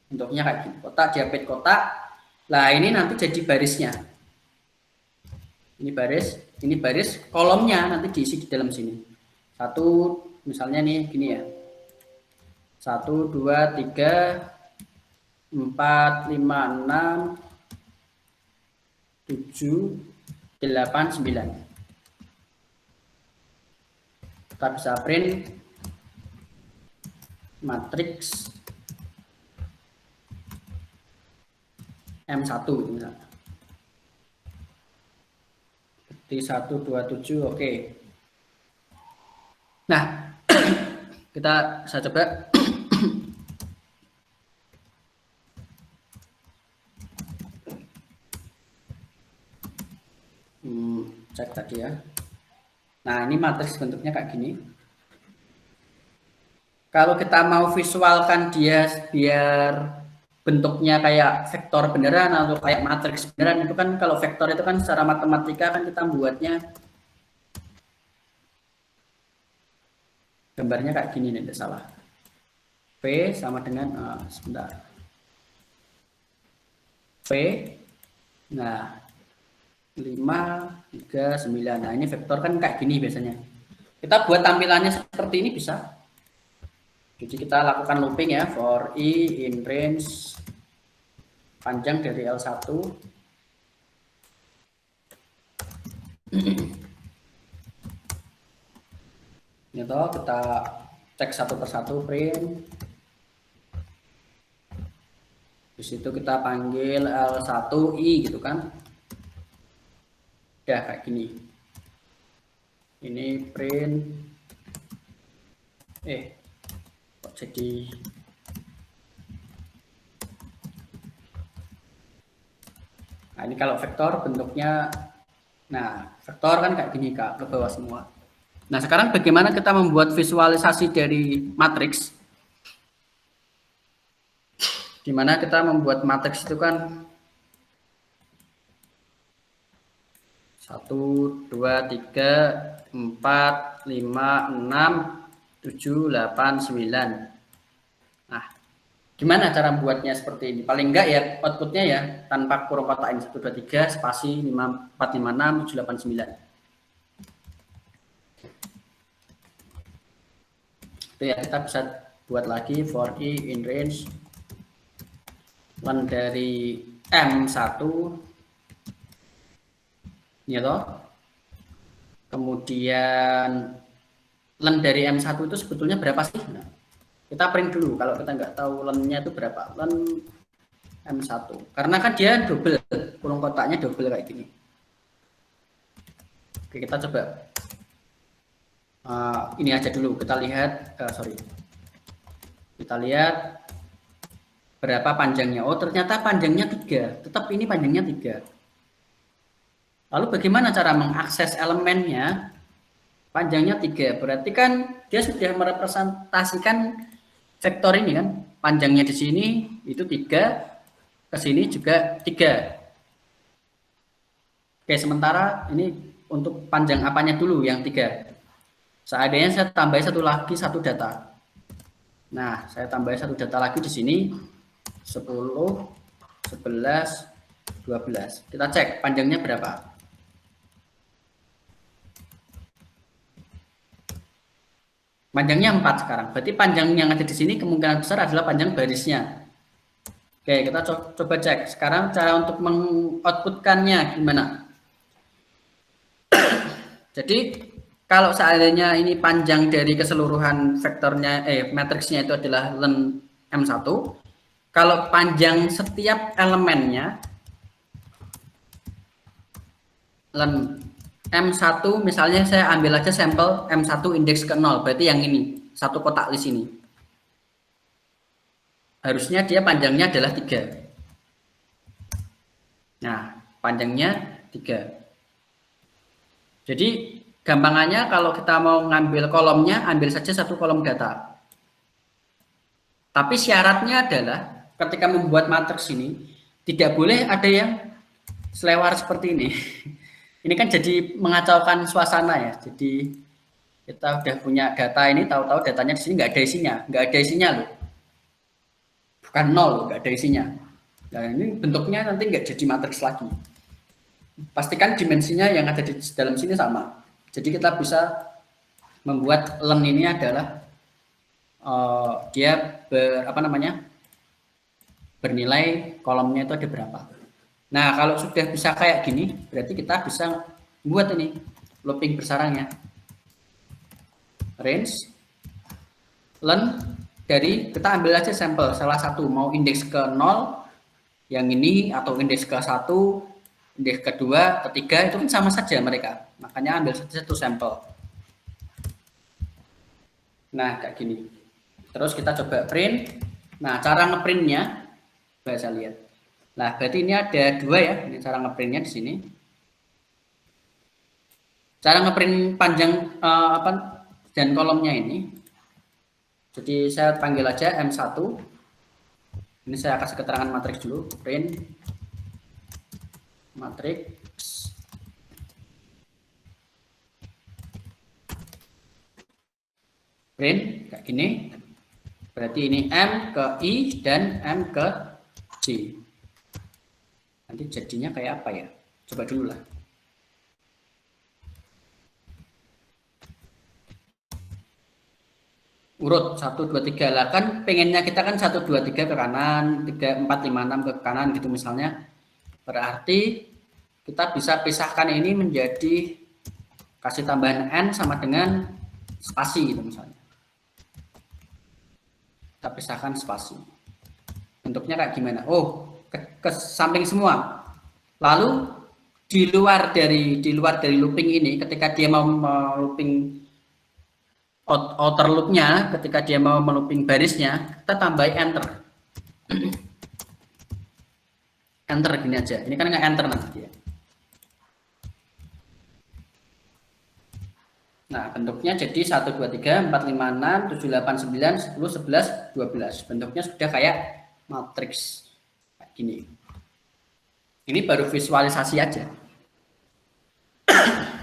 Bentuknya kayak gini, kotak diapit kotak. Nah, ini nanti jadi barisnya. Ini baris, kolomnya nanti diisi di dalam sini. Satu, misalnya nih gini ya. 1, 2, 3, 4, 5, 6, 7, 8, 9. Kita bisa print matriks M1 misalnya. Seperti 1, 2, 7, oke. Nah, saya coba. Cek tadi ya. Nah, ini matriks bentuknya kayak gini. Kalau kita mau visualkan dia biar bentuknya kayak vektor beneran atau kayak matriks beneran, itu kan kalau vektor itu kan secara matematika kan kita buatnya gambarnya kayak gini nih, tidak salah. V sama dengan sebentar. V. Nah, 5, 3, 9. Nah, ini vektor kan kayak gini biasanya. Kita buat tampilannya seperti ini bisa. Jadi kita lakukan looping ya, for i in range panjang dari L1. Ini toh, kita cek satu persatu print. Di situ kita panggil L1i gitu kan. Udah kayak gini. Ini print. Kok jadi nah, ini kalau vektor bentuknya, nah vektor kan kayak gini Kak, ke bawah semua. Nah, sekarang bagaimana kita membuat visualisasi dari matriks? Dimana kita membuat matriks itu kan 1, 2, 3, 4, 5, 6, 7, 8, 9. Nah, gimana cara membuatnya seperti ini? Paling enggak ya outputnya ya tanpa kurung kotak ini 1, 2, 3 spasi 5, 4, 5, 6, 7, 8, 9. Itu ya, kita bisa buat lagi for i in range len dari M1 ya toh. Kemudian len dari M1 itu sebetulnya berapa sih? Nah, kita print dulu kalau kita nggak tahu lennya itu berapa. Len M1. Karena kan dia double, kurung kotaknya double kayak gini. Oke, kita coba ini aja dulu, kita lihat, kita lihat berapa panjangnya. Oh, ternyata panjangnya 3, tetap ini panjangnya 3. Lalu bagaimana cara mengakses elemennya? Panjangnya 3, berarti kan dia sudah merepresentasikan vektor ini kan. Panjangnya di sini itu 3, ke sini juga 3. Oke, sementara ini untuk panjang apanya dulu yang 3. Seandainya saya tambah satu lagi, satu data. Nah, saya tambah satu data lagi di sini 10, 11, 12. Kita cek panjangnya berapa. Panjangnya 4 sekarang. Berarti panjang yang ada di sini kemungkinan besar adalah panjang barisnya. Oke, kita coba cek. Sekarang cara untuk mengoutputkannya gimana? Jadi kalau seandainya ini panjang dari keseluruhan vektornya, matriksnya itu adalah len M1, kalau panjang setiap elemennya, len M1 misalnya saya ambil aja sampel M1 indeks ke 0, berarti yang ini, satu kotak list ini. Harusnya dia panjangnya adalah 3. Nah, panjangnya 3. Jadi gampangannya kalau kita mau ngambil kolomnya, ambil saja satu kolom data. Tapi syaratnya adalah ketika membuat matriks ini, tidak boleh ada yang selewar seperti ini. Ini kan jadi mengacaukan suasana ya. Jadi kita udah punya data ini, tahu-tahu datanya di sini nggak ada isinya loh. bukan 0, nggak ada isinya. Nah, ini bentuknya nanti nggak jadi matriks lagi. Pastikan dimensinya yang ada di dalam sini sama. Jadi kita bisa membuat len ini adalah dia bernilai kolomnya itu ada berapa. Nah, kalau sudah bisa kayak gini, berarti kita bisa buat ini looping bersarangnya. Range len dari, kita ambil aja sampel salah satu, mau indeks ke 0 yang ini atau indeks ke 1, indeks kedua, ketiga, itu kan sama saja mereka. Makanya ambil satu sampel. Nah, kayak gini. Terus kita coba print. Nah, cara ngeprintnya bisa lihat. Nah, berarti ini ada 2 ya. Ini cara ngeprintnya di sini. Cara ngeprint panjang dan kolomnya ini. Jadi saya panggil aja M1. Ini saya kasih keterangan matriks dulu. Print matriks. Print kayak gini. Berarti ini M ke I dan M ke J. Nanti jadinya kayak apa ya? Coba dulu lah. Urut 1, 2, 3 lah, kan pengennya kita kan 1, 2, 3 ke kanan, 3, 4, 5, 6 ke kanan gitu misalnya. Berarti kita bisa pisahkan ini menjadi kasih tambahan N sama dengan spasi gitu misalnya. Kita pisahkan spasi. Bentuknya kayak gimana? Oh, ke samping semua. Lalu di luar dari looping ini, ketika dia mau looping outer loopnya, ketika dia mau melooping barisnya, kita tambah enter. Enter gini aja. Ini kan nggak enter nanti dia. Nah, bentuknya jadi 1, 2, 3, 4, 5, 6, 7, 8, 9, 10, 11, 12. Bentuknya sudah kayak matriks. Kayak gini. Ini baru visualisasi aja.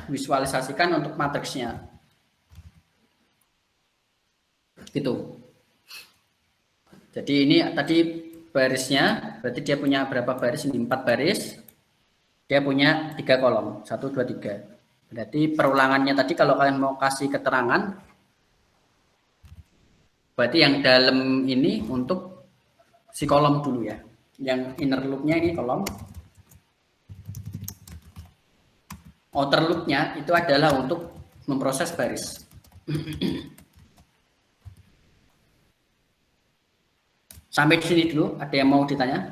Visualisasikan untuk matriksnya. Gitu. Jadi ini tadi barisnya, berarti dia punya berapa baris? Ini 4 baris. Dia punya 3 kolom, 1, 2, 3. Berarti perulangannya tadi kalau kalian mau kasih keterangan, berarti yang dalam ini untuk si kolom dulu ya. Yang inner loopnya ini kolom. Outer loopnya itu adalah untuk memproses baris. Sampai di sini dulu, ada yang mau ditanya?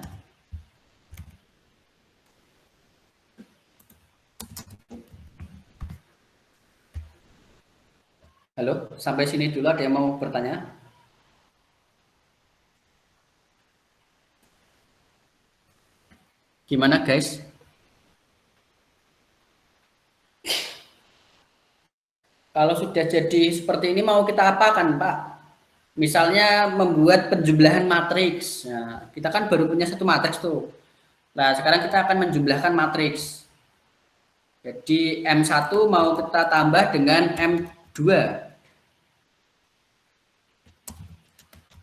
Halo, sampai sini dulu ada yang mau bertanya? Gimana guys? Kalau sudah jadi seperti ini mau kita apakan Pak? Misalnya membuat penjumlahan matriks. Nah, kita kan baru punya satu matriks tuh. Nah, sekarang kita akan menjumlahkan matriks. Jadi M1 mau kita tambah dengan M2.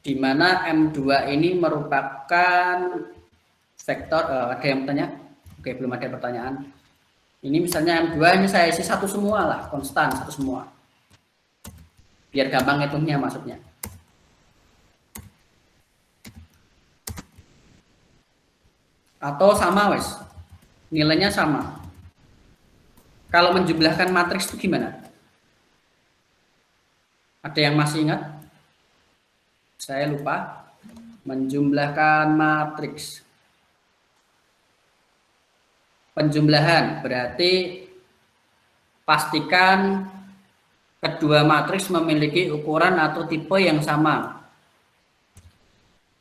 Di mana M2 ini merupakan vektor, ada yang bertanya? Oke, belum ada pertanyaan. Ini misalnya M2 ini saya isi satu semua lah, konstan satu semua. Biar gampang hitungnya maksudnya. Atau sama wes, nilainya sama. Kalau menjumlahkan matriks itu gimana? Ada yang masih ingat? Saya lupa. Menjumlahkan matriks. Penjumlahan berarti pastikan kedua matriks memiliki ukuran atau tipe yang sama.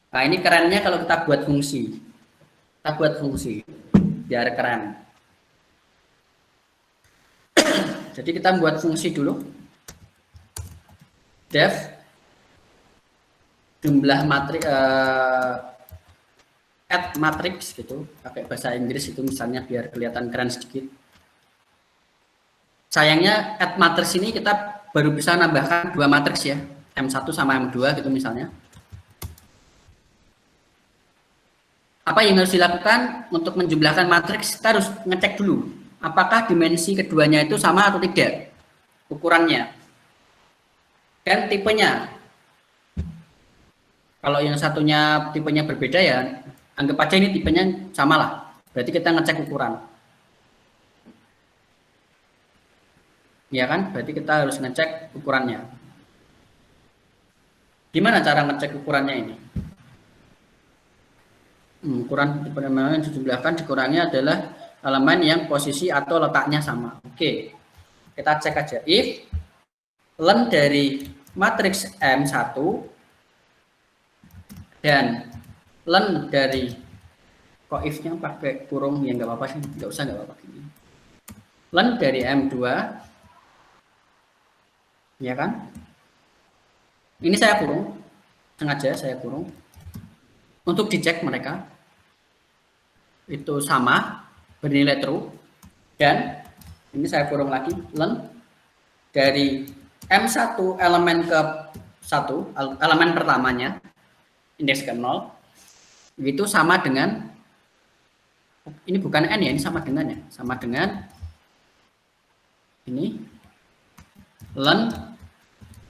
Nah, ini kerennya kalau kita buat fungsi. Kita buat fungsi biar keren. Jadi kita buat fungsi dulu. Def jumlah matriks add matrix gitu, pakai bahasa Inggris itu misalnya biar kelihatan keren sedikit. Sayangnya add matrix ini kita baru bisa nambahkan 2 matriks ya, M1 sama M2 gitu misalnya. Apa yang harus dilakukan untuk menjumlahkan matriks? Kita harus ngecek dulu apakah dimensi keduanya itu sama atau tidak, ukurannya dan tipenya. Kalau yang satunya tipenya berbeda ya anggap aja ini tipenya sama lah, berarti kita ngecek ukuran. Ya kan, berarti kita harus ngecek ukurannya. Gimana cara ngecek ukurannya ini? Ukuran yang dijumlahkan dikurangi adalah elemen yang posisi atau letaknya sama. Oke, kita cek aja. If len dari matriks M1 dan len dari, kok if-nya pakai kurung ya nggak apa-apa sih, nggak usah, nggak apa-apa. Len dari M2, ya kan? Ini saya kurung, sengaja saya kurung untuk dicek mereka itu sama, bernilai true, dan ini saya kurung lagi, len dari M1 elemen ke 1, elemen pertamanya, indeks ke 0, itu sama dengan, ini bukan N ya, ini sama dengan ya, sama dengan ini, len,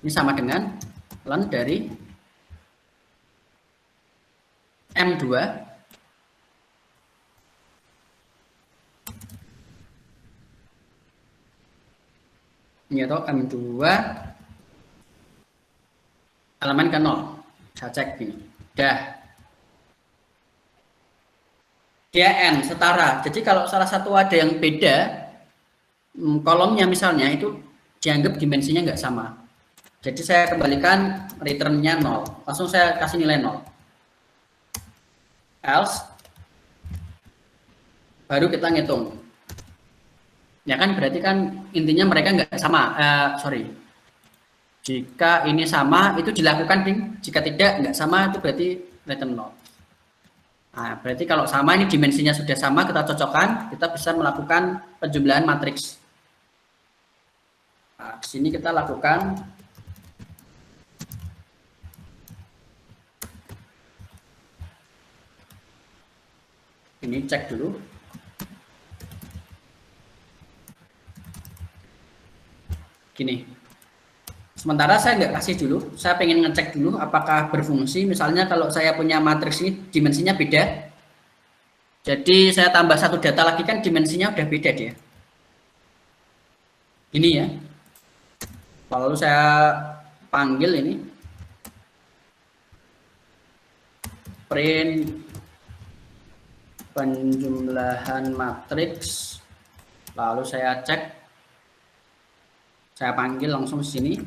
ini sama dengan len dari M2 ini atau M2 elemen ke 0. Saya cek ini. Dah. Dia N setara. Jadi kalau salah satu ada yang beda, kolomnya misalnya itu dianggap dimensinya nggak sama. Jadi saya kembalikan return-nya 0. Langsung saya kasih nilai 0. Else baru kita ngitung. Ya kan berarti kan intinya mereka nggak sama. Sorry. Jika ini sama itu dilakukan ding. Jika tidak nggak sama itu berarti return 0. Nah, berarti kalau sama ini dimensinya sudah sama, kita cocokkan, kita bisa melakukan penjumlahan matriks. Nah, di sini kita lakukan ini, cek dulu. Gini. Sementara saya nggak kasih dulu, saya pengen ngecek dulu apakah berfungsi. Misalnya kalau saya punya matriks ini dimensinya beda, jadi saya tambah satu data lagi kan dimensinya udah beda dia. Ini ya. Lalu saya panggil ini print penjumlahan matriks, lalu saya cek, saya panggil langsung sini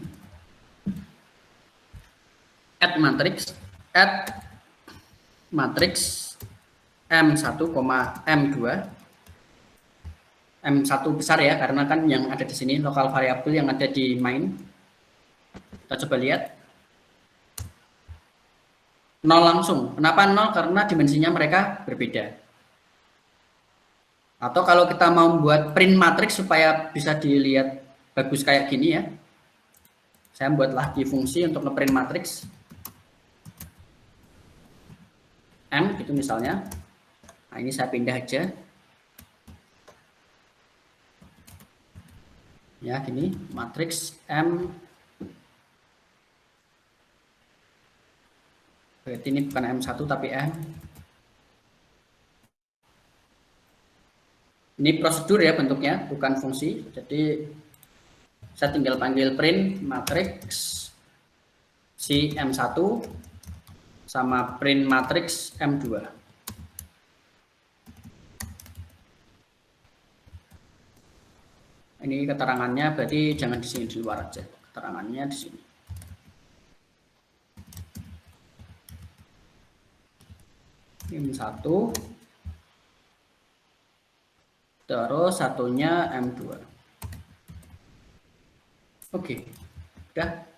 add matriks M1, M2, M1 besar ya, karena kan yang ada di sini lokal variabel yang ada di main. Kita coba lihat 0 langsung. Kenapa 0? Karena dimensinya mereka berbeda. Atau kalau kita mau membuat print matriks supaya bisa dilihat bagus kayak gini ya, saya buat lagi fungsi untuk ngeprint matriks M gitu misalnya. Nah ini saya pindah aja ya, gini matriks M, berarti ini bukan M1 tapi M. Ini prosedur ya bentuknya, bukan fungsi. Jadi saya tinggal panggil print matriks si M1 sama print matriks M2. Ini keterangannya, berarti jangan di sini, di luar aja. Keterangannya di sini. M1 terus satunya M2. Oke, udah.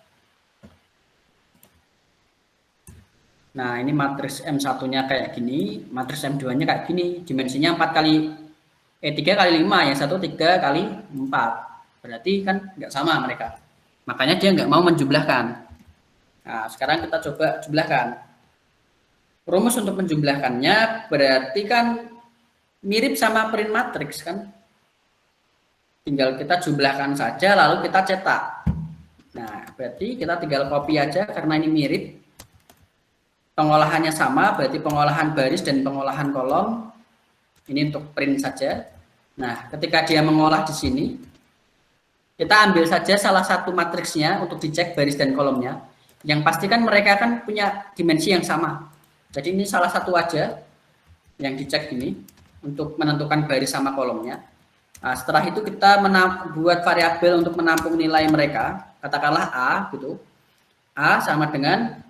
Nah, ini matriks M1-nya kayak gini, matriks M2-nya kayak gini, dimensinya 3 kali 5, yang satu 3 kali 4. Berarti kan nggak sama mereka. Makanya dia nggak mau menjumlahkan. Nah, sekarang kita coba jumlahkan. Rumus untuk menjumlahkannya berarti kan mirip sama print matrix kan. Tinggal kita jumlahkan saja lalu kita cetak. Nah, berarti kita tinggal copy aja karena ini mirip. Pengolahannya sama, berarti pengolahan baris dan pengolahan kolom. Ini untuk print saja. Nah, ketika dia mengolah di sini, kita ambil saja salah satu matriksnya untuk dicek baris dan kolomnya. Yang pasti kan mereka kan punya dimensi yang sama. Jadi ini salah satu aja yang dicek ini untuk menentukan baris sama kolomnya. Nah, setelah itu kita buat variabel untuk menampung nilai mereka. Katakanlah A gitu. A sama dengan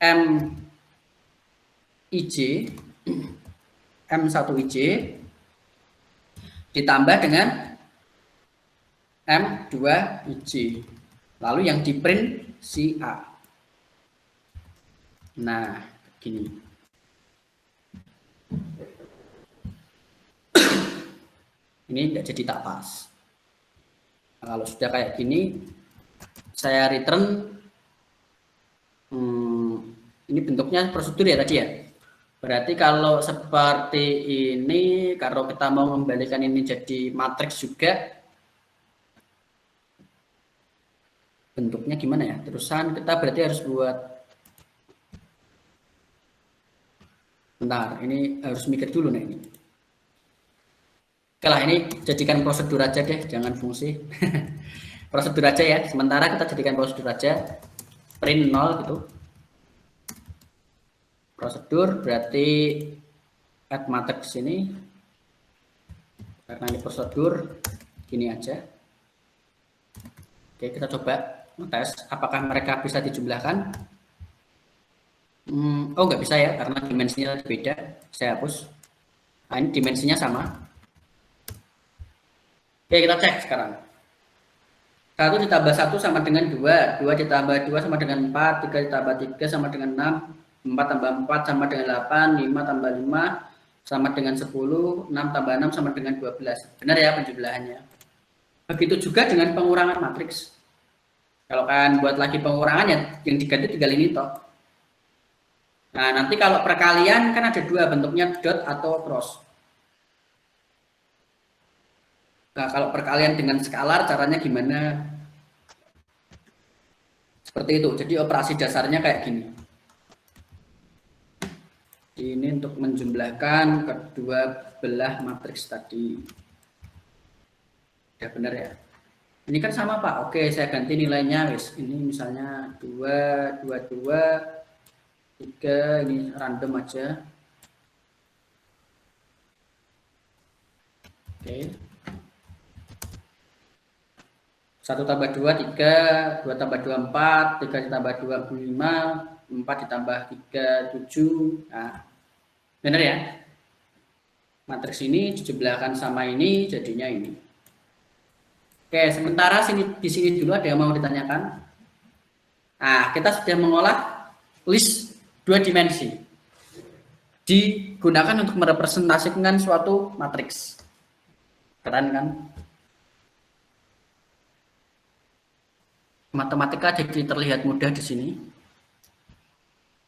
MIJ M1IJ ditambah dengan M2IJ. Lalu yang di print si A. Nah, gini. Ini tidak jadi tak pas. Nah, kalau sudah kayak gini, saya return. Ini bentuknya prosedur ya tadi ya. Berarti kalau seperti ini, kalau kita mau membalikan ini jadi matriks juga, bentuknya gimana ya? Terusan kita berarti harus buat, bentar, ini harus mikir dulu nih ini. Oke lah, ini jadikan prosedur aja deh, jangan fungsi. Prosedur aja ya, sementara kita jadikan prosedur aja, print 0 gitu. Prosedur berarti add matrix ini, karena ini prosedur, gini aja. Oke, kita coba tes apakah mereka bisa dijumlahkan. Oh, nggak bisa ya, karena dimensinya beda. Saya hapus. Nah, ini dimensinya sama. Oke, kita cek sekarang. 1 ditambah 1 sama dengan 2. 2 ditambah 2 sama dengan 4. 3 ditambah 3 sama dengan 6. 4 tambah 4 sama dengan 8. 5 tambah 5 sama dengan 10. 6 tambah 6 sama dengan 12. Benar ya penjumlahannya. Begitu juga dengan pengurangan matriks. Kalau kalian buat lagi pengurangan ya, yang diganti tinggal ini toh. Nah, nanti kalau perkalian kan ada dua bentuknya, dot atau cross. Nah, kalau perkalian dengan skalar caranya gimana? Seperti itu. Jadi operasi dasarnya kayak gini. Ini untuk menjumlahkan kedua belah matriks tadi. Ya benar ya. Ini kan sama Pak. Oke, saya ganti nilainya guys. Ini misalnya 2 2 2 3, ini random aja. Oke. 1 tambah 2 3, 2 tambah 2 4, 3 ditambah 2 5, 4 ditambah 3 7. Nah, benar ya? Matriks ini dijumlahkan sama ini jadinya ini. Oke, sementara di sini dulu ada yang mau ditanyakan. Nah, kita sudah mengolah list 2 dimensi. Digunakan untuk merepresentasikan suatu matriks. Keren kan? Matematika jadi terlihat mudah di sini.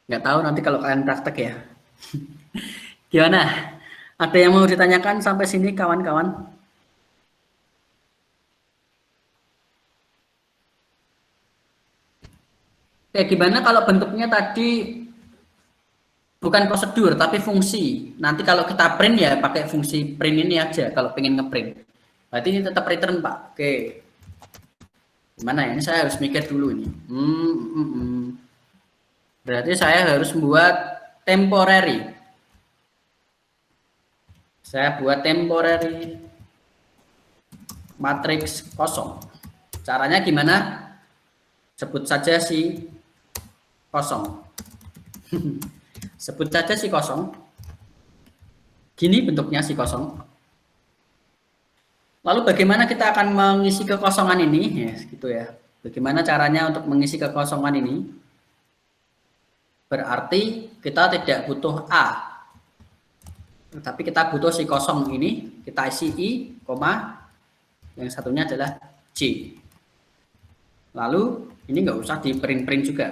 Nggak tahu nanti kalau kalian praktek ya. Gimana? Ada yang mau ditanyakan sampai sini kawan-kawan? Kayak gimana kalau bentuknya tadi bukan prosedur tapi fungsi. Nanti kalau kita print ya pakai fungsi print ini aja kalau pengen ngeprint. Berarti ini tetap return Pak. Oke. Gimana ya? Ini saya harus mikir dulu ini. Berarti saya harus membuat temporary. Saya buat temporary matriks kosong. Caranya gimana? Sebut saja si kosong. Sebut saja si kosong. Gini bentuknya si kosong. Lalu bagaimana kita akan mengisi kekosongan ini? Ya, gitu ya. Bagaimana caranya untuk mengisi kekosongan ini? Berarti kita tidak butuh A. Tapi kita butuh si kosong ini. Kita isi I, koma. Yang satunya adalah J. Lalu ini nggak usah di print-print juga.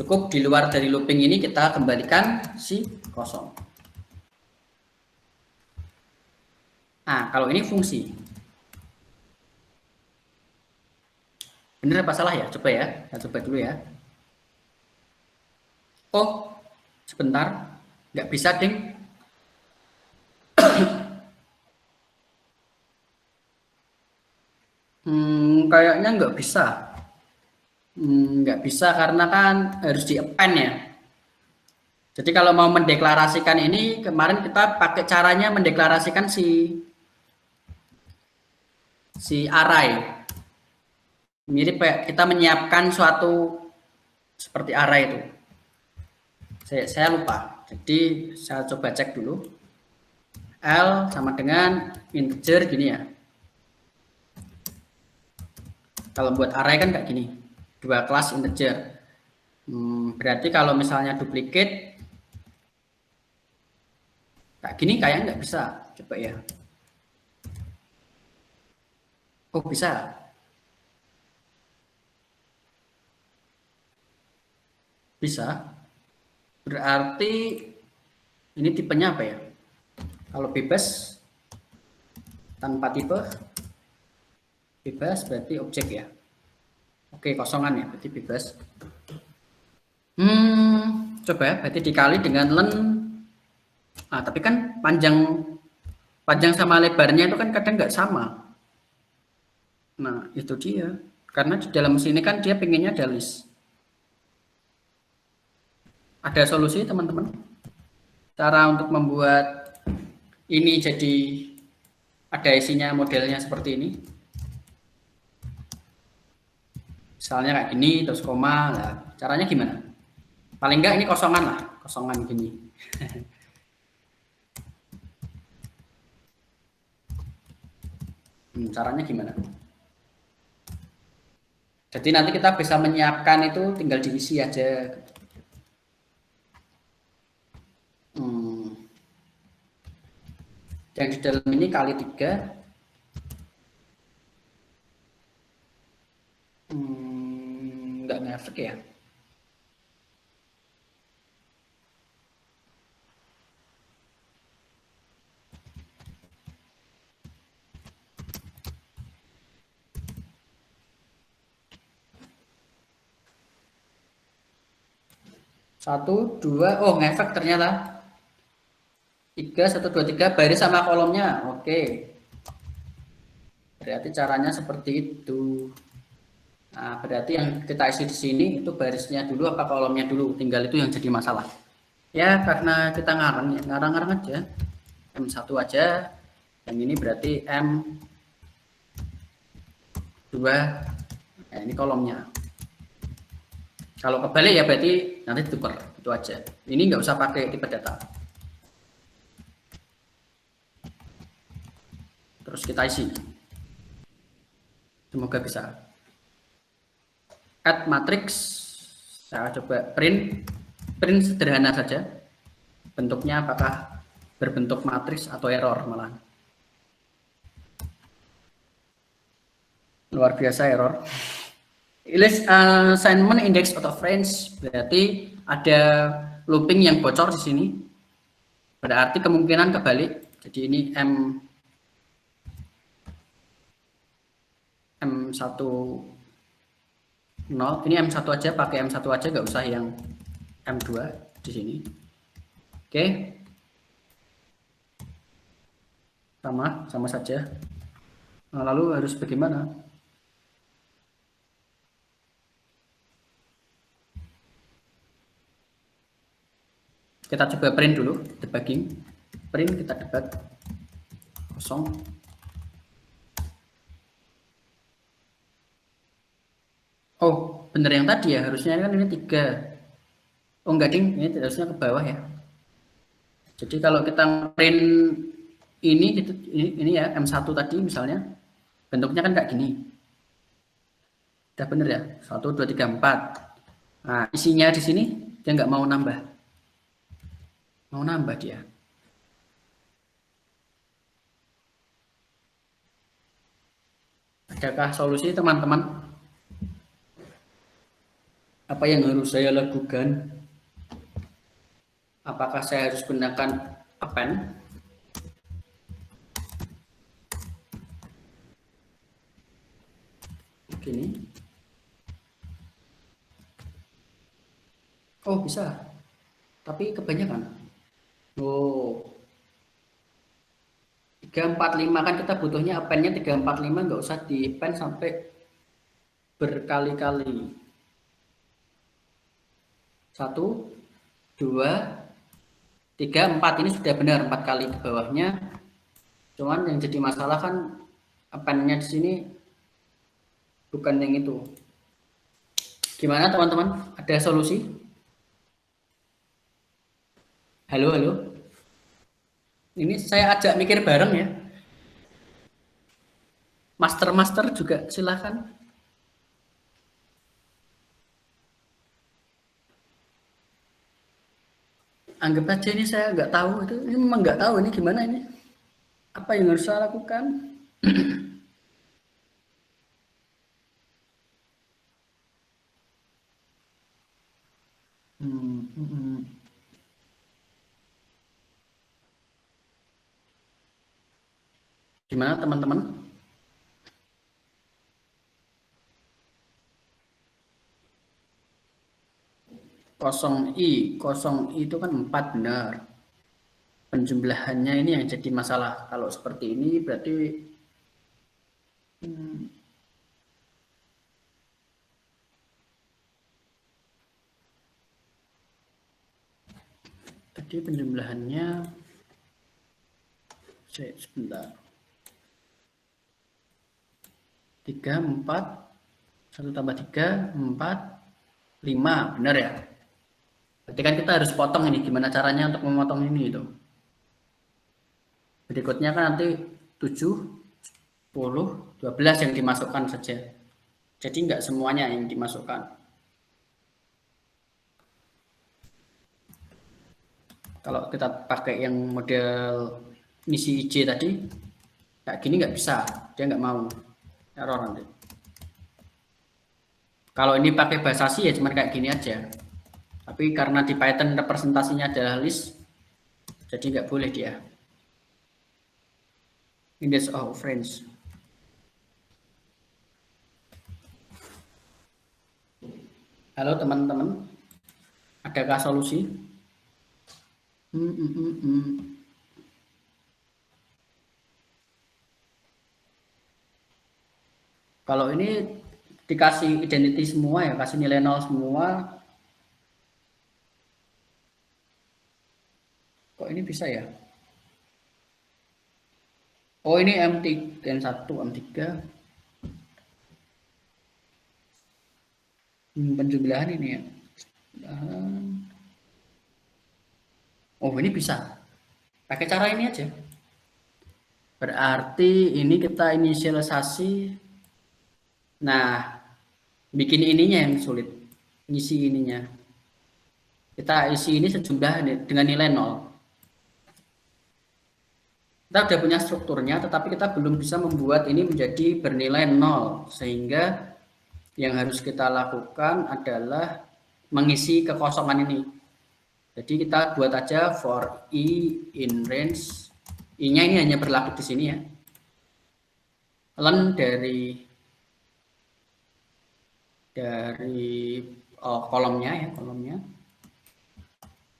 Cukup di luar dari looping ini kita kembalikan si kosong. Nah, kalau ini fungsi. Bener apa salah ya? Coba ya. Kita coba dulu ya. Oh, sebentar. Nggak bisa, ding. Kayaknya nggak bisa. Nggak bisa karena kan harus di append ya. Jadi kalau mau mendeklarasikan ini, kemarin kita pakai caranya mendeklarasikan si array. Mirip kayak kita menyiapkan suatu seperti array itu. Saya lupa. Jadi saya coba cek dulu. L sama dengan integer gini ya. Kalau buat array kan kayak gini. Dua kelas integer. Berarti kalau misalnya duplicate kayak gini kayaknya nggak bisa. Coba ya. Oh, bisa. Bisa. Berarti ini tipenya apa ya? Kalau bebas tanpa tipe, bebas berarti objek ya. Oke, kosongan ya, berarti bebas. Coba ya, berarti dikali dengan len. Nah, tapi kan panjang sama lebarnya itu kan kadang nggak sama. Nah, itu dia. Karena di dalam sini kan dia pengennya ada list. Ada solusi, teman-teman? Cara untuk membuat ini jadi ada isinya modelnya seperti ini. Misalnya kayak gini, terus koma. Nah, caranya gimana? Paling enggak ini kosongan lah, kosongan gini. Caranya gimana? Jadi nanti kita bisa menyiapkan itu tinggal diisi aja. Yang di dalam ini kali 3. Nggak ngefek ya. Satu, dua, oh ngefek ternyata. 3, 1, 2, 3, baris sama kolomnya. Oke. Berarti caranya seperti itu. Nah, berarti yang kita isi di sini itu barisnya dulu apa kolomnya dulu. Tinggal itu yang jadi masalah. Ya, karena kita ngarang ya, ngarang-ngarang aja. M1 aja. Yang ini berarti M2. Nah, ini kolomnya. Kalau kebalik ya berarti nanti ditukar. Itu aja. Ini nggak usah pakai tipe data. Terus kita isi. Semoga bisa. Add matrix. Saya coba print sederhana saja. Bentuknya apakah berbentuk matriks atau error malah. Luar biasa error. List assignment index out of range berarti ada looping yang bocor di sini. Berarti kemungkinan kebalik. Jadi ini M1 0, ini M1 aja, pakai M1 aja, nggak usah yang M2 di sini. Oke. Sama saja. Nah, lalu harus bagaimana? Kita coba print dulu, debugging. Print kita debug. Kosong. Oh, bener yang tadi ya, harusnya kan ini 3. Oh enggak ding, ini harusnya ke bawah ya. Jadi kalau kita print ini gitu, ini ya M1 tadi misalnya, bentuknya kan kayak gini. Udah bener ya, 1, 2, 3, 4. Nah, isinya di sini dia nggak mau nambah. Mau nambah dia. Adakah solusi teman-teman? Apa yang harus saya lakukan? Apakah saya harus gunakan append? Begini. Oh, bisa. Tapi kebanyakan. Oh, 345 kan kita butuhnya append-nya 345, nggak usah di append sampai berkali-kali. 1, 2, 3, 4. Ini sudah benar 4 kali ke bawahnya. Cuman yang jadi masalah kan append-nya di sini bukan yang itu. Gimana teman-teman? Ada solusi? Halo, halo. Ini saya ajak mikir bareng ya. Master-master juga silahkan. Anggap aja ini saya nggak tahu itu. Ini memang nggak tahu ini gimana ini. Apa yang harus saya lakukan? Hmm, hmm, hmm. Gimana teman-teman? Kosong I itu kan 4 benar. Penjumlahannya ini yang jadi masalah. Kalau seperti ini berarti hmm, tadi penjumlahannya sebentar. 3, 4, 1 tambah 3, 4, 5. Benar ya? Berarti kan kita harus potong ini. Gimana caranya untuk memotong ini itu? Berikutnya kan nanti 7, 10, 12 yang dimasukkan saja. Jadi nggak semuanya yang dimasukkan. Kalau kita pakai yang model misi IJ tadi, kayak gini nggak bisa. Dia nggak mau. Error nanti. Kalau ini pakai bahasa C ya cuma kayak gini aja. Tapi karena di Python representasinya adalah list, jadi nggak boleh dia. Index of friends. Halo teman-teman, adakah solusi? Hmm, hmm, hmm, hmm. Kalau ini dikasih identity semua ya, kasih nilai 0 semua. Kok ini bisa ya? Oh ini M3, M1, M3. Penjumlahan ini ya. Oh ini bisa. Pakai cara ini aja. Berarti ini kita inisialisasi. Nah, bikin ininya yang sulit. Ngisi ininya. Kita isi ini sejumlah dengan nilai 0. Kita sudah punya strukturnya, tetapi kita belum bisa membuat ini menjadi bernilai 0. Sehingga yang harus kita lakukan adalah mengisi kekosongan ini. Jadi kita buat aja for I in range. I-nya ini hanya berlaku di sini ya. Len dari kolomnya ya, kolomnya.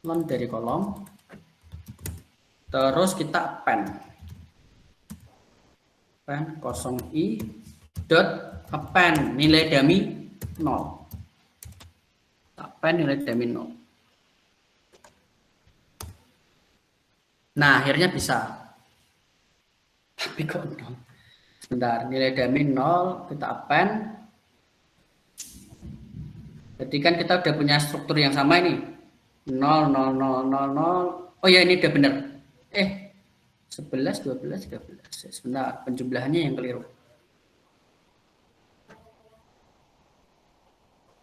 Len dari kolom. Terus kita append. Append kosong I dot append nilai dummy 0. Append nilai dummy 0. Nah, akhirnya bisa. Tapi kok 0? Sebentar, nilai dummy 0, kita append. Jadi kan kita udah punya struktur yang sama ini. 0, 0, 0, 0, 0. Oh ya, ini udah benar. 11, 12, 13. Sebentar, penjumlahannya yang keliru.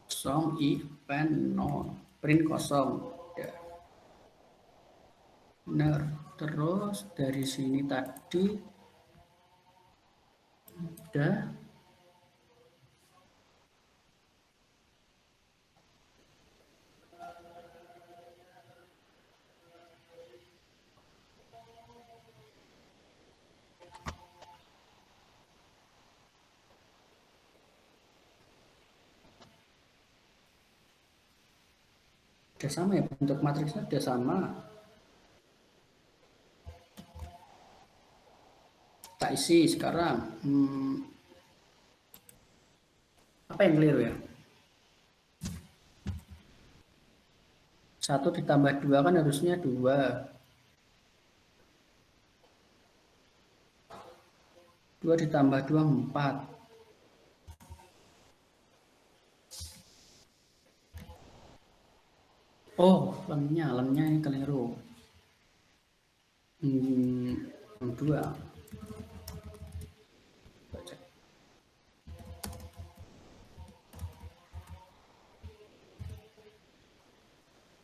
Kosong, I, append 0. Print kosong. Ya. Benar. Terus dari sini tadi udah Udah sama ya, bentuk matriksnya udah sama. Tak isi sekarang. Apa yang keliru ya? 1 ditambah 2 kan harusnya 2. 2 ditambah 2, 4. Oh, lemnya ini keliru. 2.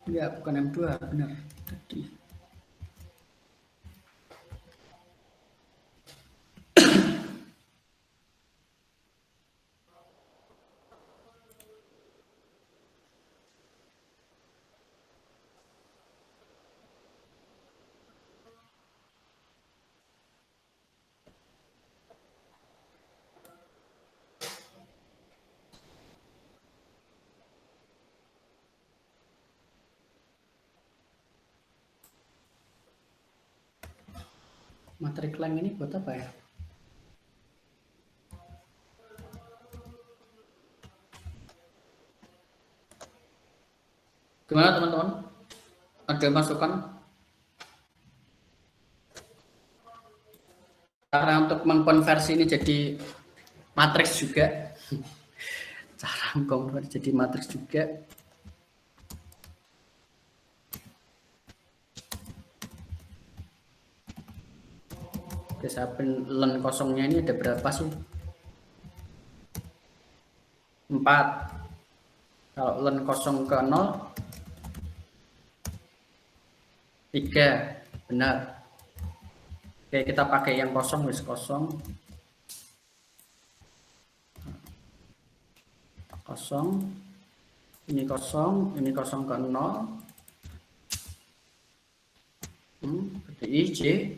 Ya, bukan M2, benar. Tadi. Matrik length ini buat apa ya? Gimana teman-teman? Ada masukan? Cara untuk mengkonversi ini jadi matriks juga. Cara mengkonversi jadi matriks juga. Oke, saya len kosongnya ini ada berapa sih? 4. Kalau len kosong ke 0, 3. Benar. Oke, kita pakai yang kosong, wis kosong. Kosong. Ini kosong ke 0. Berarti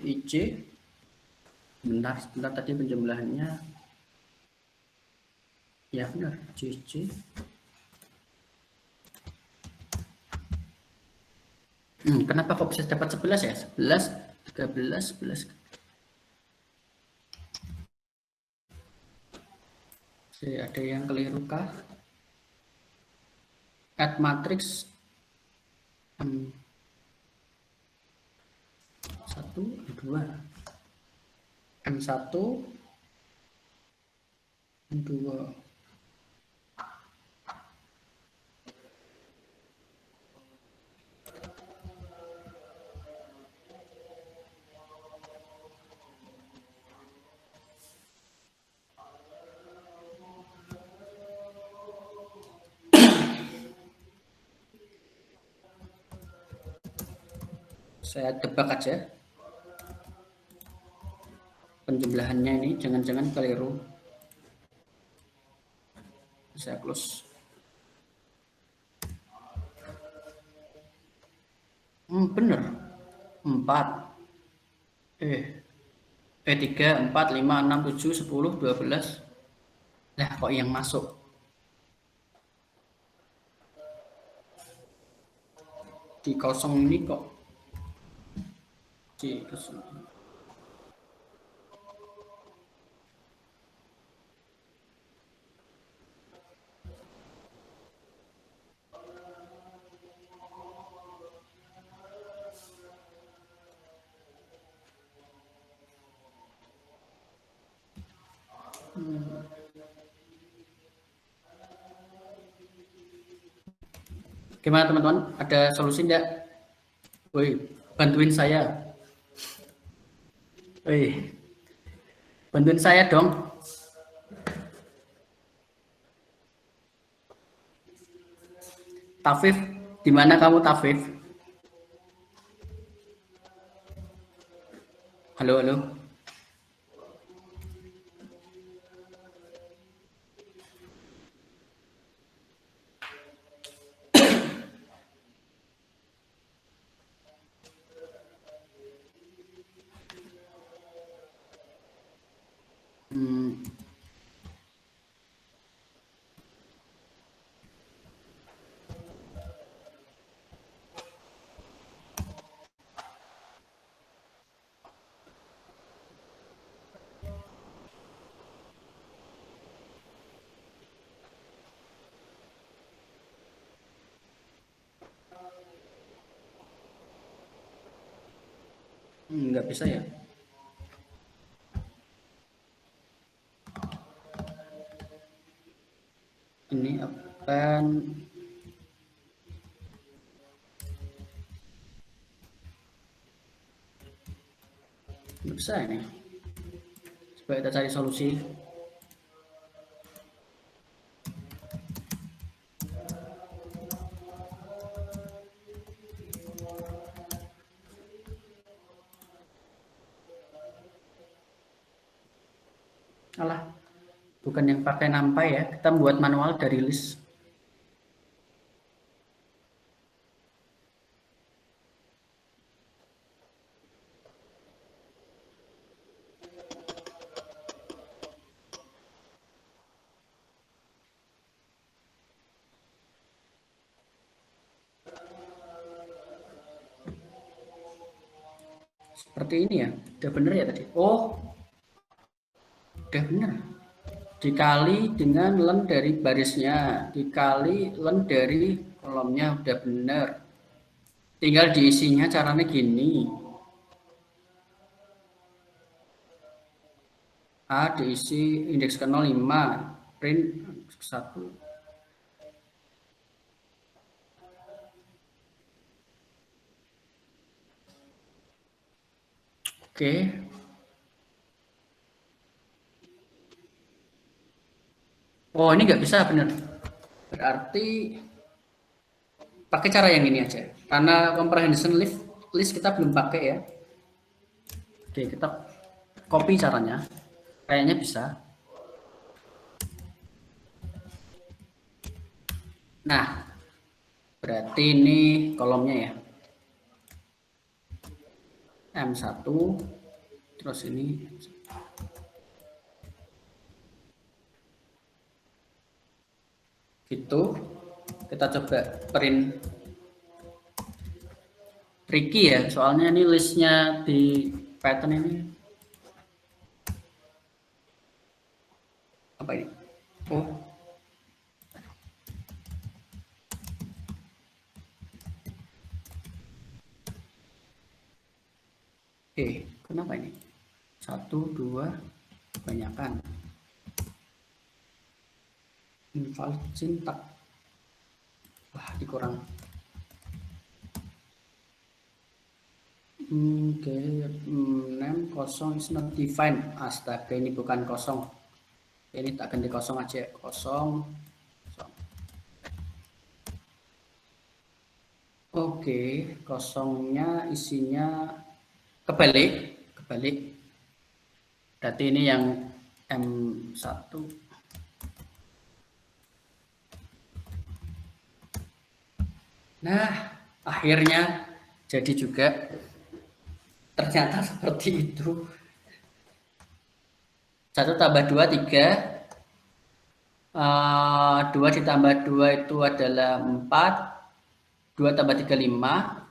IJ. Benar, sebentar tadi penjumlahannya. Ya benar, JJ. Kenapa kok bisa dapat 11 ya? 11, 13, 11. Ada yang keliru kah? Add matrix 1, 2. M1, 2. Saya tebak aja. Penjumlahannya ini jangan-jangan keliru. Saya close. Bener. 4. 3, 4, 5, 6, 7, 10, 12. Lah kok yang masuk? Di kosong ini kok di kosong. Gimana teman-teman? Ada solusi enggak? Woi, bantuin saya. Woi, bantuin saya dong. Tafif, di mana kamu Tafif? Halo, halo. Nggak bisa ya. Ini akan nggak bisa ini. Coba kita cari solusi. Alah, bukan yang pakai NumPy ya. Kita buat manual dari list. Seperti ini ya. Udah bener ya tadi. Oh, udah bener. Dikali dengan len dari barisnya, dikali len dari kolomnya, udah bener. Tinggal diisinya caranya gini. A diisi indeks ke 05, print 1. Oke. Oh, ini nggak bisa bener. Berarti pakai cara yang ini aja. Karena comprehension list kita belum pakai ya. Oke, kita copy caranya. Kayaknya bisa. Nah, berarti ini kolomnya ya. M1, terus ini. Gitu. Kita coba print. Tricky ya, soalnya ini listnya di Python ini. Apa ini? Oh. Kenapa ini? 1, 2, kebanyakan. Invalid syntax. Wah, dikurang. Name kosong is not defined. Astaga, ini bukan kosong. Ini tak ganti kosong aja. Kosong. Oke, kosongnya isinya kebalik. Berarti ini yang M1. Nah, akhirnya jadi juga. Ternyata seperti itu. 1 tambah 2, 3. 2 ditambah 2 itu adalah 4. 2 tambah 3, 5.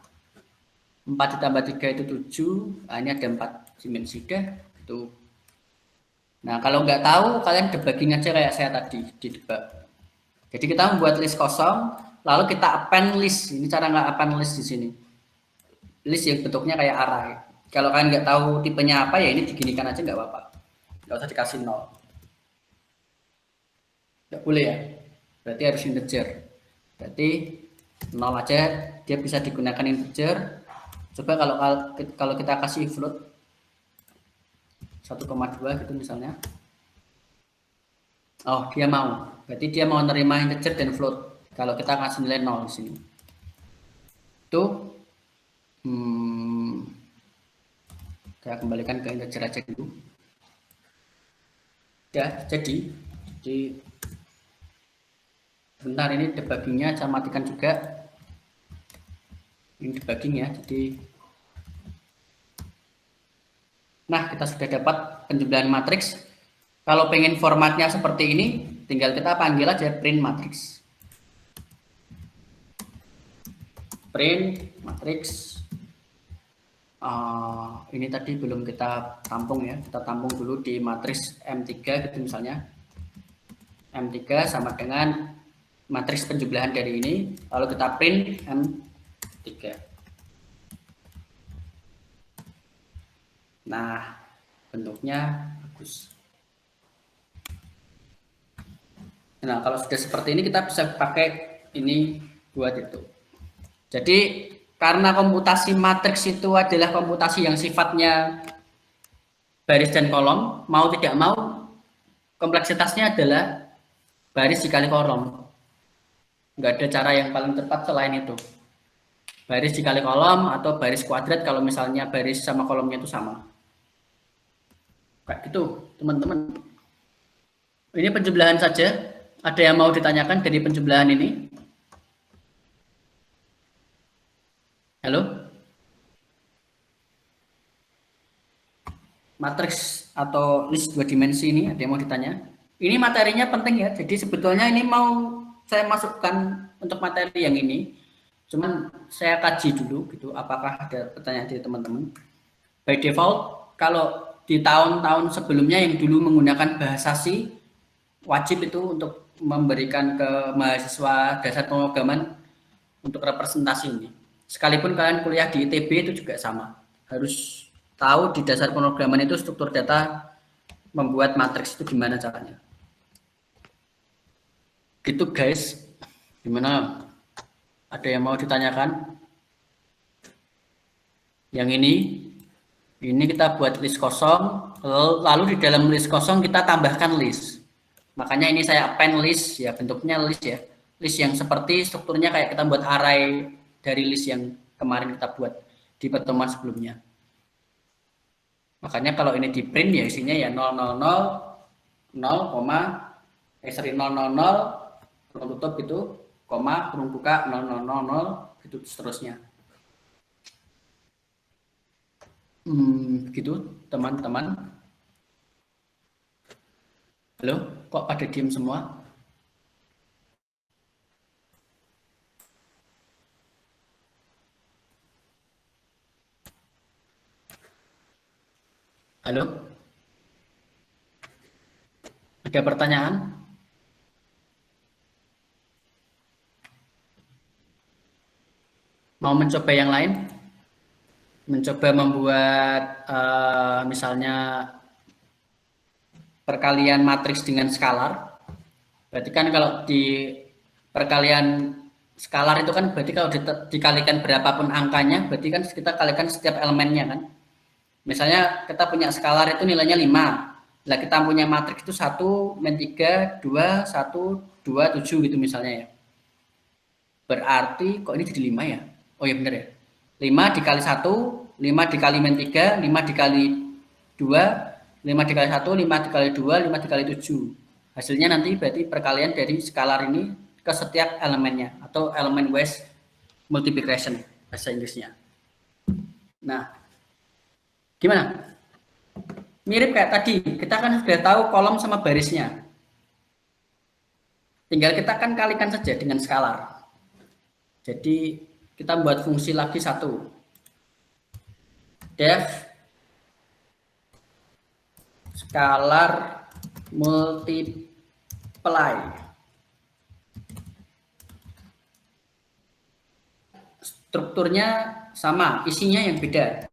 4 ditambah 3 itu 7. Nah, ini ada 4 dimensi deh. Tuh. Nah, kalau nggak tahu, kalian debugging aja kayak saya tadi di debug. Jadi kita membuat list kosong, lalu kita append list. Ini cara nggak append list di sini. List yang bentuknya kayak array. Kalau kalian nggak tahu tipenya apa, ya ini diginikan aja nggak apa-apa. Nggak usah dikasih 0. Nggak boleh ya. Berarti harus integer. Berarti 0 aja, dia bisa digunakan integer. Coba kalau kita kasih float 1,2 gitu misalnya. Oh, dia mau. Berarti dia mau nerima integer dan float. Kalau kita kasih nilai 0 di sini. Itu saya kembalikan ke integer aja dulu. Ya, jadi bentar, ini debuggingnya saya matikan juga. Ini debugging ya, jadi nah, kita sudah dapat penjumlahan matriks. Kalau pengen formatnya seperti ini, tinggal kita panggil aja print matriks. Print matriks. Ini tadi belum kita tampung ya, kita tampung dulu di matriks M3 gitu misalnya. M3 sama dengan matriks penjumlahan dari ini, lalu kita print M3. Nah, bentuknya bagus. Nah, kalau sudah seperti ini kita bisa pakai ini buat itu. Jadi karena komputasi matriks itu adalah komputasi yang sifatnya baris dan kolom, mau tidak mau kompleksitasnya adalah baris dikali kolom. Nggak ada cara yang paling tepat selain itu. Baris dikali kolom atau baris kuadrat kalau misalnya baris sama kolomnya itu sama. Kayak gitu, teman-teman. Ini penjumlahan saja. Ada yang mau ditanyakan dari penjumlahan ini? Halo? Matriks atau list dua dimensi ini ada yang mau ditanya? Ini materinya penting ya. Jadi sebetulnya ini mau saya masukkan untuk materi yang ini. Cuman saya kaji dulu gitu apakah ada pertanyaan dari teman-teman. By default kalau di tahun-tahun sebelumnya yang dulu menggunakan bahasa C wajib itu untuk memberikan ke mahasiswa dasar pemrograman untuk representasi ini. Sekalipun kalian kuliah di ITB itu juga sama. Harus tahu di dasar pemrograman itu struktur data membuat matriks itu gimana caranya. Gitu guys. Gimana? Ada yang mau ditanyakan? Yang ini kita buat list kosong, lalu di dalam list kosong kita tambahkan list. Makanya ini saya append list ya, bentuknya list ya. List yang seperti strukturnya kayak kita buat array dari list yang kemarin kita buat di pertemuan sebelumnya. Makanya kalau ini di print ya isinya ya 000 0, sorry 000 kurung tutup itu koma kurung buka 0000 gitu seterusnya. Gitu teman-teman. Halo, kok pada diem semua? Halo, ada pertanyaan? Mau mencoba yang lain? Mencoba membuat misalnya perkalian matriks dengan skalar. Berarti kan kalau di perkalian skalar itu kan berarti kalau dikalikan berapapun angkanya, berarti kan kita kalikan setiap elemennya kan. Misalnya kita punya skalar itu nilainya 5. Lah kita punya matriks itu 1, min 3, 2, 1, 2, 7 gitu misalnya ya. Berarti kok ini jadi 5 ya? Oh iya benar ya. 5 dikali 1, 5 dikali min 3, 5 dikali 2, 5 dikali 1, 5 dikali 2, 5 dikali 7. Hasilnya nanti berarti perkalian dari skalar ini ke setiap elemennya atau elemen wise multiplication bahasa Inggrisnya. Nah, gimana? Mirip kayak tadi, kita kan sudah tahu kolom sama barisnya. Tinggal kita kan kalikan saja dengan skalar. Jadi kita buat fungsi lagi satu. Def skalar multiply. Strukturnya sama, isinya yang beda.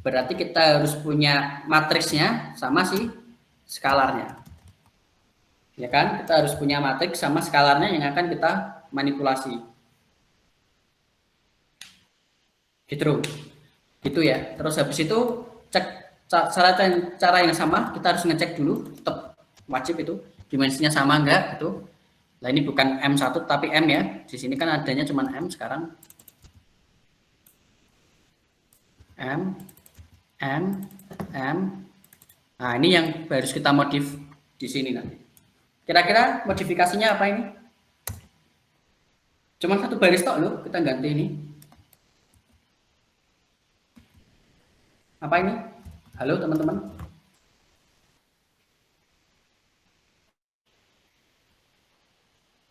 Berarti kita harus punya matriksnya sama si skalarnya. Ya kan? Kita harus punya matriks sama skalarnya yang akan kita manipulasi. Gitu. Gitu ya. Terus habis itu cek cara yang sama, kita harus ngecek dulu, tetap wajib itu dimensinya sama enggak itu. Nah ini bukan M1 tapi M ya. Di sini kan adanya cuma M sekarang. M, M, M. Nah ini yang harus kita modif di sini nanti. Kira-kira modifikasinya apa ini? Cuma satu baris tok loh, kita ganti ini. Apa ini? Halo teman-teman.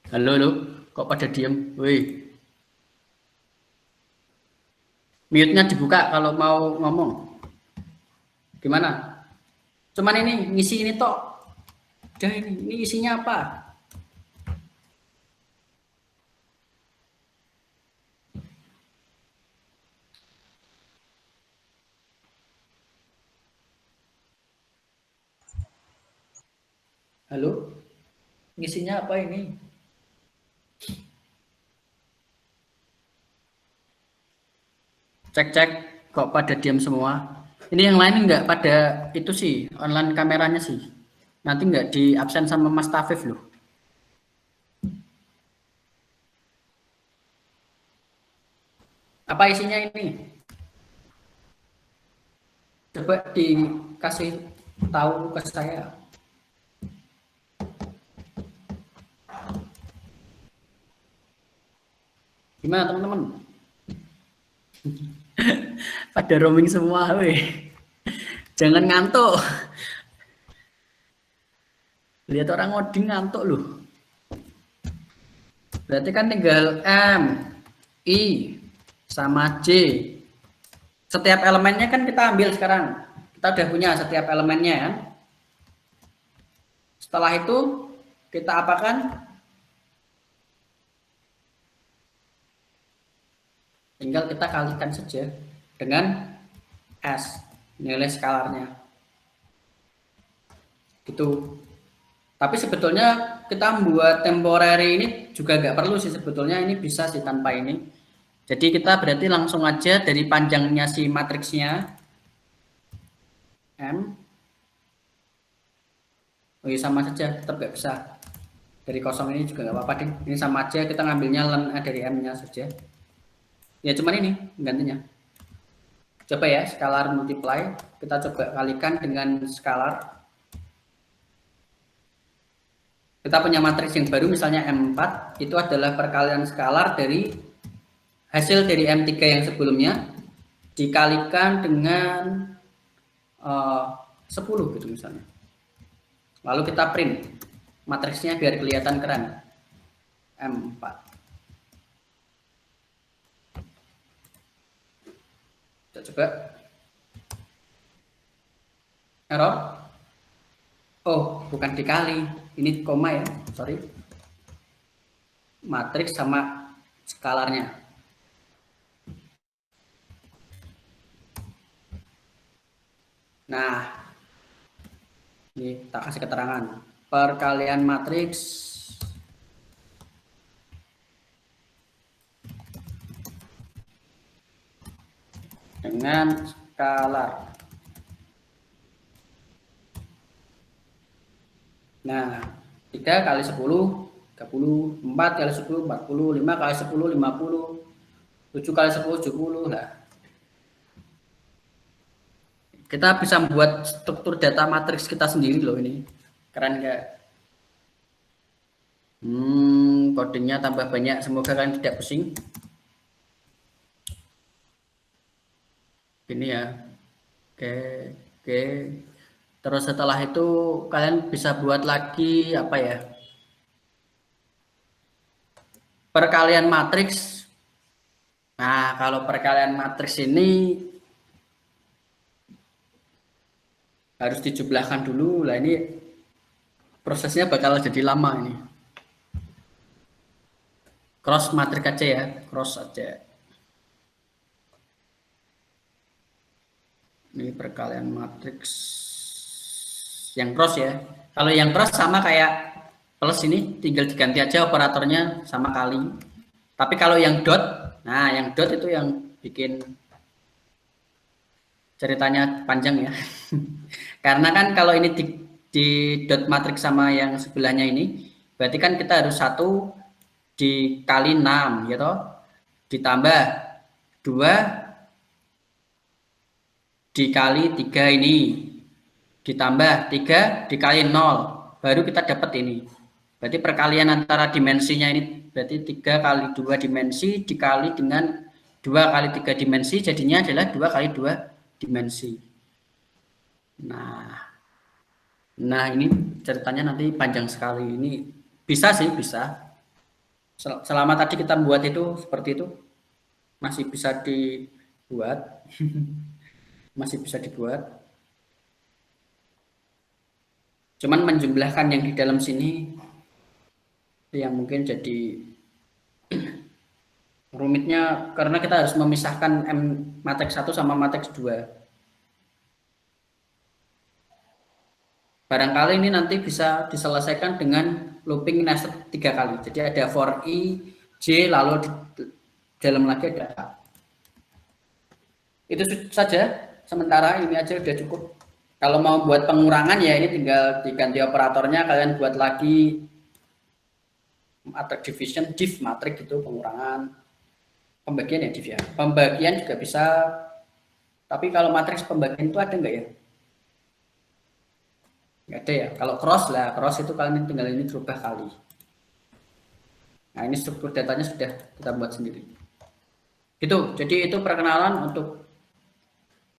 Halo, halo. Kok pada diem? Woi. Mute-nya dibuka kalau mau ngomong. Gimana? Cuman ini ngisi ini tok. Udah ini isinya apa? Halo, ngisinya apa ini? Cek-cek, kok pada diam semua. Ini yang lain nggak pada itu sih, online kameranya sih. Nanti nggak di absen sama Mas Tafif loh. Apa isinya ini? Coba dikasih tahu ke saya. Gimana teman-teman? Pada roaming semua, weh. Jangan ngantuk. Lihat orang ngoding ngantuk loh. Berarti kan tinggal M, I, sama J. Setiap elemennya kan kita ambil sekarang. Kita udah punya setiap elemennya ya. Setelah itu kita apakan? Tinggal kita kalikan saja dengan S, nilai skalarnya. Gitu. Tapi sebetulnya kita membuat temporary ini juga nggak perlu sih sebetulnya, ini bisa sih tanpa ini. Jadi kita berarti langsung aja dari panjangnya si matriksnya M. Oh iya sama saja, tetap nggak bisa. Dari kosong ini juga nggak apa-apa deh. Ini sama aja, kita ngambilnya len dari M-nya saja. Ya cuman ini gantinya. Coba ya, scalar multiply. Kita coba kalikan dengan scalar. Kita punya matriks yang baru misalnya M4, itu adalah perkalian skalar dari hasil dari M3 yang sebelumnya dikalikan dengan 10 gitu misalnya. Lalu kita print matriksnya biar kelihatan keren. M4. Kita coba. Error. Oh, bukan dikali. Ini koma ya, sorry. Matriks sama skalarnya. Nah, ini tak kasih keterangan. Perkalian matriks dengan skalar. Nah, 3 kali 10, 30, 4 kali 10, 40, 5 kali 10, 50, 7 kali 10, 70 lah. Kita bisa membuat struktur data matriks kita sendiri loh ini. Keren nggak? Codingnya tambah banyak. Semoga kalian tidak pusing. Ini ya. Oke. Terus setelah itu kalian bisa buat lagi apa ya? Perkalian matriks. Nah, kalau perkalian matriks ini harus dijumlahkan dulu. Lah ini prosesnya bakal jadi lama ini. Cross matriks aja ya, cross aja. Ini perkalian matriks yang cross ya. Kalau yang cross sama kayak plus ini, tinggal diganti aja operatornya sama kali. Tapi kalau yang dot, nah yang dot itu yang bikin ceritanya panjang ya. Karena kan kalau ini di dot matriks sama yang sebelahnya ini, berarti kan kita harus 1 dikali 6 gitu, ditambah 2 dikali 3 ini, ditambah 3 dikali 0, baru kita dapat ini. Berarti perkalian antara dimensinya ini berarti 3 kali 2 dimensi dikali dengan 2 kali 3 dimensi, jadinya adalah 2 kali 2 dimensi. Nah ini ceritanya nanti panjang sekali. Ini bisa sih, bisa. Selama tadi kita buat itu seperti itu, masih bisa dibuat. Masih bisa dibuat. Cuman menjumlahkan yang di dalam sini yang mungkin jadi rumitnya karena kita harus memisahkan M matriks 1 sama matriks 2. Barangkali ini nanti bisa diselesaikan dengan looping nested 3 kali. Jadi ada for i, j, lalu di dalam lagi ada a. Itu saja. Sementara ini aja udah cukup. Kalau mau buat pengurangan ya ini tinggal diganti operatornya, kalian buat lagi matrix division, div matrix itu pengurangan. Pembagian ya div ya. Pembagian juga bisa. Tapi kalau matriks pembagian itu ada nggak ya? Nggak ada ya. Kalau cross lah, cross itu kalian tinggal ini berubah kali. Nah ini struktur datanya sudah kita buat sendiri. Gitu. Jadi itu perkenalan untuk